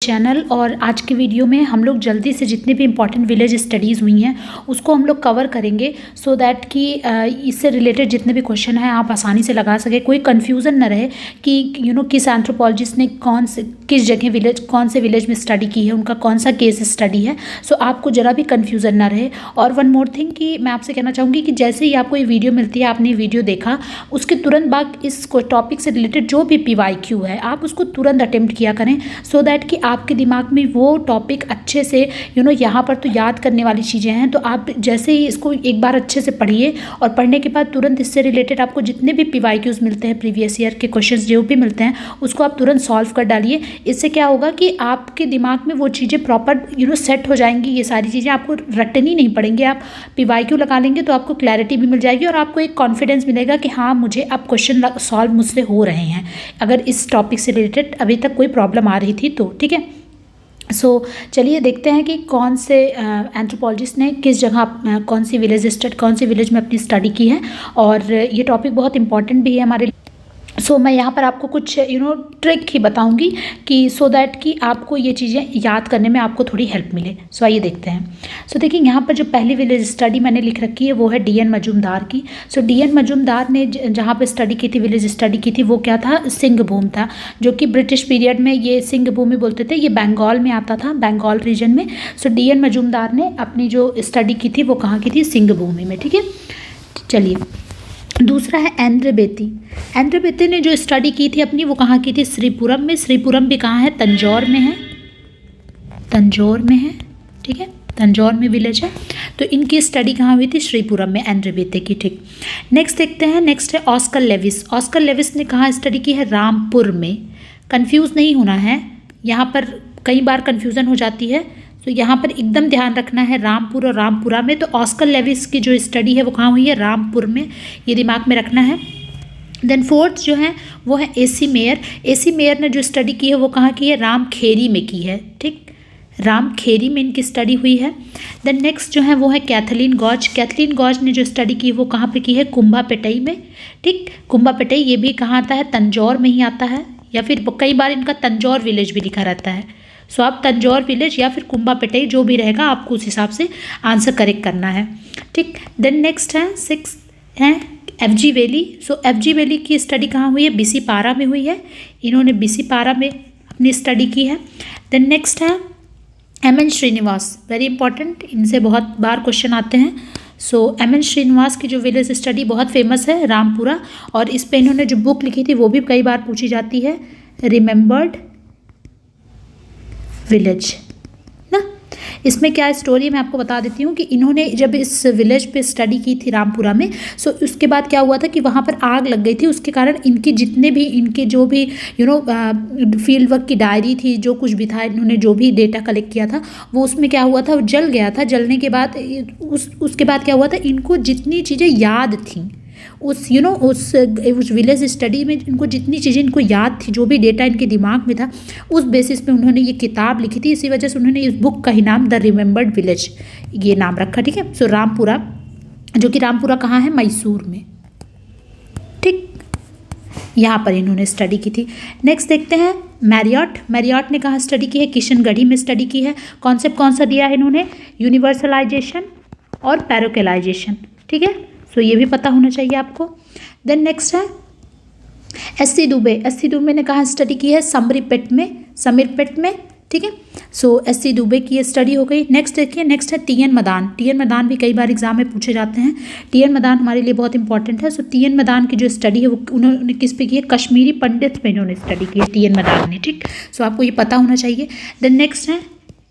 Channel. और आज के वीडियो में हम लोग जल्दी से जितने भी इम्पॉर्टेंट विलेज स्टडीज़ हुई हैं उसको हम लोग कवर करेंगे, सो दैट कि इससे रिलेटेड जितने भी क्वेश्चन हैं आप आसानी से लगा सके, कोई कन्फ्यूज़न ना रहे कि किस एंथ्रोपोलॉजिस्ट ने किस जगह विलेज, कौन से विलेज में स्टडी की है, उनका कौन सा केस स्टडी है। सो आपको ज़रा भी कन्फ्यूज़न ना रहे। और वन मोर थिंग कि मैं आपसे कहना चाहूँगी कि जैसे ही आपको ये वीडियो मिलती है, आपने वीडियो देखा, उसके तुरंत बाद इस टॉपिक से रिलेटेड जो भी PYQ है आप उसको तुरंत अटेम्प्ट किया करें, सो दैट कि आपके दिमाग में वो टॉपिक अच्छे से यहाँ पर तो याद करने वाली चीज़ें हैं, तो आप जैसे ही इसको एक बार अच्छे से पढ़िए और पढ़ने के बाद तुरंत इससे रिलेटेड आपको जितने भी PYQs मिलते हैं, प्रीवियस ईयर के क्वेश्चंस जो भी मिलते हैं, उसको आप तुरंत सॉल्व कर डालिए। इससे क्या होगा कि आपके दिमाग में वो चीज़ें प्रॉपर सेट हो जाएंगी। ये सारी चीज़ें आपको रटनी नहीं पड़ेंगी। आप PYQ लगा लेंगे तो आपको क्लैरिटी भी मिल जाएगी और आपको एक कॉन्फिडेंस मिलेगा कि हाँ, मुझे अब क्वेश्चन सॉल्व मुझसे हो रहे हैं, अगर इस टॉपिक से रिलेटेड अभी तक कोई प्रॉब्लम आ रही थी तो। ठीक है, सो चलिए देखते हैं कि कौन से एंथ्रोपोलॉजिस्ट ने किस जगह कौन सी विलेज में अपनी स्टडी की है। और ये टॉपिक बहुत इंपॉर्टेंट भी है हमारे लिए। सो मैं यहाँ पर आपको कुछ ट्रिक ही बताऊंगी कि सो दैट कि आपको ये चीज़ें याद करने में आपको थोड़ी हेल्प मिले। सो आइए देखते हैं। सो देखिए, यहाँ पर जो पहली विलेज स्टडी मैंने लिख रखी है वो है DN मजूमदार की। सो DN मजूमदार ने जहाँ पर स्टडी की थी, विलेज स्टडी की थी, वो क्या था, सिंहभूम था, जो कि ब्रिटिश पीरियड में ये सिंहभूमि बोलते थे। ये बंगाल में आता था, बंगाल रीजन में। सो DN मजूमदार ने अपनी जो स्टडी की थी वो कहाँ की थी, सिंहभूमि में। ठीक है, चलिए दूसरा है एंड्रे बेती। एंड्रे बेती ने जो स्टडी की थी अपनी वो कहाँ की थी, श्रीपुरम में। श्रीपुरम भी कहाँ है, तंजौर में है, तंजौर में है। ठीक है, तंजौर में विलेज है। तो इनकी स्टडी कहाँ हुई थी, श्रीपुरम में, एंड्रे बेती की। ठीक, नेक्स्ट देखते हैं। नेक्स्ट है ऑस्कर लेविस। ऑस्कर लेविस ने कहाँ स्टडी की है, रामपुर में। कन्फ्यूज़ नहीं होना है, यहाँ पर कई बार कन्फ्यूज़न हो जाती है, तो यहाँ पर एकदम ध्यान रखना है, रामपुर और रामपुरा में। तो ऑस्कर लेविस की जो स्टडी है वो कहाँ हुई है, रामपुर में, ये दिमाग में रखना है। देन फोर्थ जो है वो है AC मेयर। AC मेयर ने जो स्टडी की है वो कहाँ की है, रामखेरी में की है। ठीक, रामखेरी में इनकी स्टडी हुई है। देन नेक्स्ट जो है वो है कैथलीन गॉज। कैथलीन गॉज ने जो स्टडी की है वो कहाँ पे की है, कुंभापेटई में। ठीक, कुंभापेटई ये भी कहाँ आता है, तंजौर में ही आता है, या फिर कई बार इनका तंजौर विलेज भी लिखा रहता है। सो आप तंजौर विलेज या फिर कुंभापेटई जो भी रहेगा आपको उस हिसाब से आंसर करेक्ट करना है। ठीक, देन नेक्स्ट है 6 है FG वैली। सो FG वैली की स्टडी कहाँ हुई है, BC-पारा में हुई है। इन्होंने BC-पारा में अपनी स्टडी की है। देन नेक्स्ट है MN श्रीनिवास, वेरी इंपॉर्टेंट, इनसे बहुत बार क्वेश्चन आते हैं। सो MN श्रीनिवास की जो विलेज स्टडी बहुत फेमस है, रामपुरा, और इस पे इन्होंने जो बुक लिखी थी वो भी कई बार पूछी जाती है, रिमेंबर्ड विलेज ना। इसमें क्या स्टोरी है मैं आपको बता देती हूँ कि इन्होंने जब इस विलेज पे स्टडी की थी रामपुरा में, सो उसके बाद क्या हुआ था कि वहाँ पर आग लग गई थी। उसके कारण इनकी जितने भी इनके जो भी फील्ड वर्क की डायरी थी, जो कुछ भी था, इन्होंने जो भी डेटा कलेक्ट किया था वो उसमें क्या हुआ था, वो जल गया था। जलने के बाद उसके बाद क्या हुआ था, इनको जितनी चीज़ें याद थी उस विलेज स्टडी में, इनको जितनी चीज़ें इनको याद थी, जो भी डेटा इनके दिमाग में था, उस बेसिस पे उन्होंने ये किताब लिखी थी। इसी वजह से उन्होंने इस बुक का ही नाम द रिमेंबर्ड विलेज ये नाम रखा। ठीक है, सो रामपुरा, जो कि रामपुरा कहाँ है, मैसूर में। ठीक, यहाँ पर इन्होंने स्टडी की थी। नेक्स्ट देखते हैं मैरियट। मैरियट ने कहाँ स्टडी की है, किशनगढ़ी में स्टडी की है। कॉन्सेप्ट कौन सा दिया है इन्होंने, यूनिवर्सलाइजेशन और पैरोकेलाइजेशन। ठीक है, सो ये भी पता होना चाहिए आपको। देन नेक्स्ट है SC दुबे। SC दुबे ने कहाँ स्टडी की है, समीरपेट में। ठीक है, सो SC दुबे की ये स्टडी हो गई। नेक्स्ट देखिए, नेक्स्ट है TN मदान। TN मदान भी कई बार एग्जाम में पूछे जाते हैं। TN मदान हमारे लिए बहुत इंपॉर्टेंट है। सो TN मदान की जो स्टडी है वो उन्होंने किस पे की है, कश्मीरी पंडित पे इन्होंने स्टडी की है TN मदान ने। ठीक, सो आपको ये पता होना चाहिए। देन नेक्स्ट है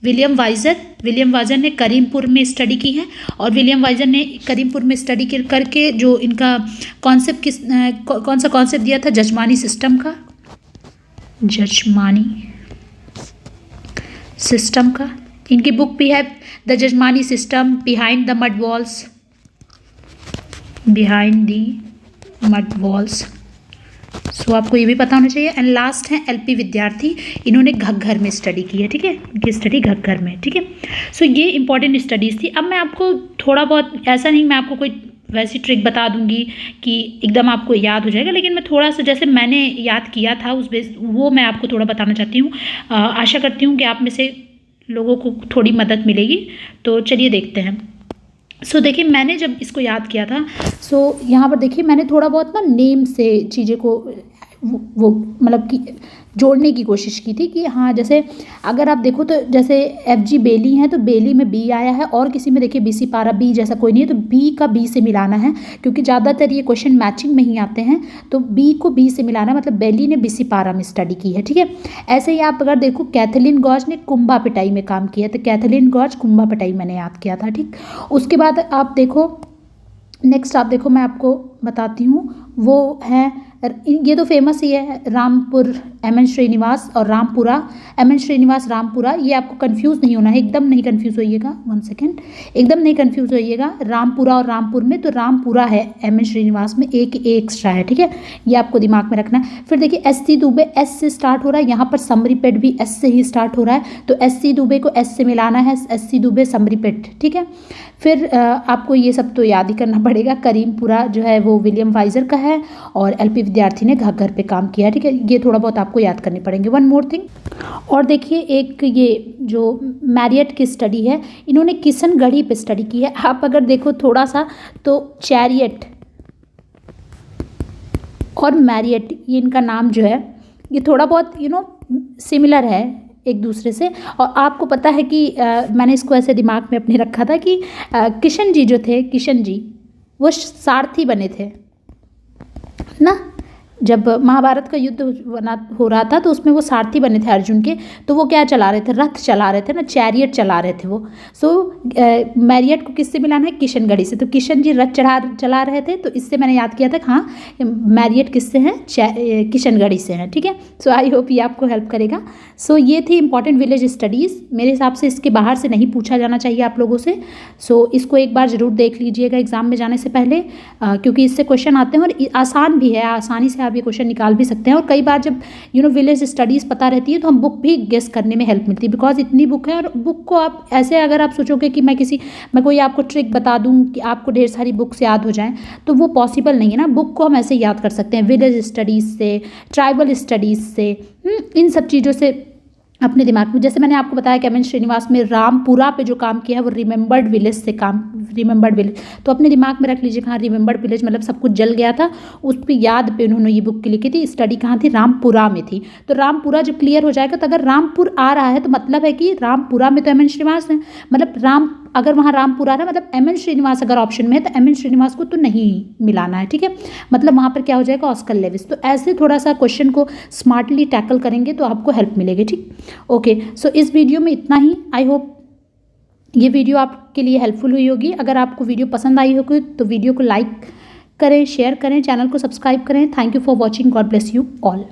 विलियम वाइजर। विलियम वाइजर ने करीमपुर में स्टडी की है, और विलियम वाइजर ने करीमपुर में स्टडी करके जो इनका कॉन्सेप्ट कौन सा कॉन्सेप्ट दिया था, जजमानी सिस्टम का, जजमानी सिस्टम का। इनकी बुक भी है the Jajmani system, behind the mud walls, behind the mud walls. So आपको ये भी पता होना चाहिए। एंड लास्ट है LP विद्यार्थी। इन्होंने घग्घर में स्टडी की है। ठीक है, इनकी स्टडी घग्घर में। ठीक है, सो ये इंपॉर्टेंट स्टडीज़ थी। अब मैं आपको थोड़ा बहुत, ऐसा नहीं मैं आपको कोई वैसी ट्रिक बता दूंगी कि एकदम आपको याद हो जाएगा, लेकिन मैं थोड़ा सा जैसे मैंने याद किया था उस बेस वो मैं आपको थोड़ा बताना चाहती हूँ। आशा करती हूँ कि आप में से लोगों को थोड़ी मदद मिलेगी। तो चलिए देखते हैं। सो देखिए, मैंने जब इसको याद किया था, सो यहाँ पर देखिए मैंने थोड़ा बहुत ना नेम से चीज़ें को वो मतलब कि जोड़ने की कोशिश की थी कि हाँ, जैसे अगर आप देखो तो जैसे FG बेली है तो बेली में बी आया है, और किसी में देखिए BC पारा बी जैसा कोई नहीं है, तो बी का बी से मिलाना है, क्योंकि ज़्यादातर ये क्वेश्चन मैचिंग में ही आते हैं। तो बी को बी से मिलाना मतलब बेली ने BC पारा में स्टडी की है, ठीक है। ऐसे ही आप अगर देखो कैथलीन गॉज ने कुंभा पिटाई में काम किया, तो कैथलीन गॉज कुंभा पिटाई मैंने याद किया था, ठीक। उसके बाद आप देखो नेक्स्ट, आप देखो मैं आपको बताती हूँ, वो है, ये तो फेमस ही है, रामपुर MN श्रीनिवास और रामपुरा MN श्रीनिवास रामपुरा। ये आपको कंफ्यूज नहीं होना है, एकदम नहीं कंफ्यूज होइएगा, 1 सेकेंड, एकदम नहीं कंफ्यूज होइएगा। रामपुरा और रामपुर में तो रामपुरा है, MN श्रीनिवास में एक एक्स्ट्रा है, ठीक है, ये आपको दिमाग में रखना है। फिर देखिए SC दुबे S से स्टार्ट हो रहा है, यहाँ पर समरीपेट भी S से ही स्टार्ट हो रहा है, तो SC दुबे को S से मिलाना है, SC दुबे समरीपेट, ठीक है। फिर आपको ये सब तो याद ही करना पड़ेगा। करीमपुरा जो है वो विलियम वाइजर का है, और LP विद्यार्थी ने घाघर पे काम किया, ठीक है। ये थोड़ा बहुत आपको याद करने पड़ेंगे। वन मोर थिंग, और देखिए एक ये जो मैरियट की स्टडी है, इन्होंने किशनगढ़ी पे स्टडी की है। आप अगर देखो थोड़ा सा तो चैरियट और मैरियट, ये इनका नाम जो है ये थोड़ा बहुत सिमिलर है एक दूसरे से। और आपको पता है कि मैंने इसको ऐसे दिमाग में अपने रखा था कि किशन जी जो थे, किशन जी वो सारथी बने थे ना, जब महाभारत का युद्ध हो रहा था तो उसमें वो सारथी बने थे अर्जुन के। तो वो क्या चला रहे थे, रथ चला रहे थे ना, चैरियट चला रहे थे वो। सो मैरियट को किससे मिलाना है, किशनगढ़ी से। तो किशन जी रथ चला रहे थे, तो इससे मैंने याद किया था कि हाँ, मैरियट किससे हैं, किशनगढ़ी से हैं, ठीक है। सो आई होप ये आपको हेल्प करेगा। सो ये थी इंपॉर्टेंट विलेज स्टडीज़। मेरे हिसाब से इसके बाहर से नहीं पूछा जाना चाहिए आप लोगों से। सो इसको एक बार ज़रूर देख लीजिएगा एग्जाम में जाने से पहले, क्योंकि इससे क्वेश्चन आते हैं और आसान भी है, आसानी से आप ये क्वेश्चन निकाल भी सकते हैं। और कई बार जब विलेज स्टडीज़ पता रहती है तो हम बुक भी गेस करने में हेल्प मिलती है, बिकॉज इतनी बुक है। और बुक को आप ऐसे अगर आप सोचोगे कि मैं कोई आपको ट्रिक बता दूं कि आपको ढेर सारी बुक्स याद हो जाएं, तो वो पॉसिबल नहीं है ना। बुक को हम ऐसे याद कर सकते हैं, विलेज स्टडीज़ से, ट्राइबल स्टडीज़ से, इन सब चीज़ों से अपने दिमाग में। जैसे मैंने आपको बताया कि MN श्रीनिवास में रामपुरा पे जो काम किया है वो रिमेंबर्ड विलेज से रिमेंबर्ड विलेज, तो अपने दिमाग में रख लीजिए। हाँ, रिमेंबर्ड विलेज मतलब सब कुछ जल गया था, उस पर याद पे उन्होंने ये बुक लिखी थी। स्टडी कहाँ थी, रामपुरा में थी। तो रामपुरा जब क्लियर हो जाएगा, तो अगर रामपुर आ रहा है तो मतलब है कि रामपुरा में तो MN श्रीनिवास है, मतलब अगर वहाँ रामपुरा है मतलब MN श्रीनिवास अगर ऑप्शन में है तो MN श्रीनिवास को तो नहीं मिलाना है, ठीक है। मतलब वहाँ पर क्या हो जाएगा, ऑस्कर लेविस। तो ऐसे थोड़ा सा क्वेश्चन को स्मार्टली टैकल करेंगे तो आपको हेल्प मिलेगी, ठीक। ओके, सो इस वीडियो में इतना ही। आई होप ये वीडियो आपके लिए हेल्पफुल हुई होगी। अगर आपको वीडियो पसंद आई होगी तो वीडियो को लाइक करें, शेयर करें, चैनल को सब्सक्राइब करें। Thank you for watching. God bless you all.